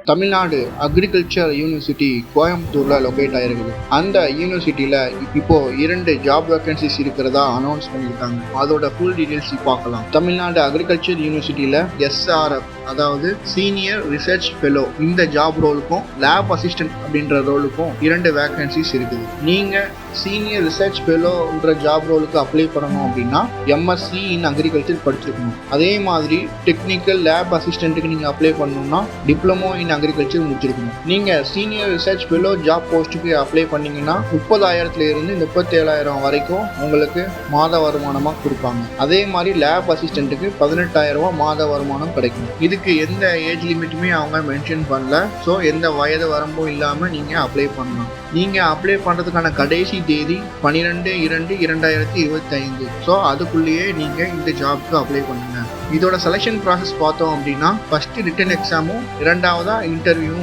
Tamil Nadu agriculture university கோயம்புத்தூர்ல locate ஆயிருக்குது. அந்த யூனிவர்சிட்டியில இப்போ 2 ஜாப் வேகன்சிஸ் இருக்கிறதா அனௌன்ஸ் பண்ணியிருக்காங்க. அதோட ஃபுல் டீடைல்ஸ் பார்க்கலாம். தமிழ்நாடு அக்ரிகல்ச்சர் யூனிவர்சிட்டியில SRF அதாவது சீனியர் ரிசர்ச் ஃபெலோ இந்த ஜாப் ரோலுக்கும் லேப் அசிஸ்டன்ட் அப்படின்ற ரோலுக்கும் 2 வேகன்சிஸ் இருக்குது. நீங்க சீனியர் ரிசர்ச் ஃபெலோன்ற ஜாப் ரோலுக்கு அப்ளை பண்ணணும் அப்படின்னா MSc இன் அக்ரிகல்ச்சர் படிச்சிருக்கணும். அதே மாதிரி டெக்னிக்கல் லேப் அசிஸ்டன்ட்டுக்கு நீங்க அப்ளை பண்ணணும்னா டிப்ளமோ இன் அக்ரிகல்ச்சர் முடிச்சிருக்கணும். நீங்க சீனியர் ரிசர்ச் ஃபெலோ ஜாப் போஸ்ட்டுக்கு அப்ளை பண்ணீங்கன்னா 30,000 இருந்து 37,000 வரைக்கும் உங்களுக்கு மாத வருமானமா கொடுப்பாங்க. அதே மாதிரி லேப் அசிஸ்டன்ட்டுக்கு 18,000 மாத வருமானம் கிடைக்கும். இதுக்கு எந்த ஏஜ் லிமிட்டுமே அவங்க மென்ஷன் பண்ணல. ஸோ எந்த வயது வரம்பும் இல்லாம நீங்க அப்ளை பண்ணலாம். நீங்க அப்ளை பண்றதுக்கான கடைசி தேதி 12/2/2025. ஸோ அதுக்குள்ளேயே நீங்க இந்த ஜாப்க்கு அப்ளை பண்ணுங்க. இதோட செலெக்ஷன் ப்ராசஸ் பார்த்தோம் அப்படின்னா ஃபர்ஸ்ட் ரிட்டன் எக்ஸாமும் 2வதா இன்டர்வியூவும்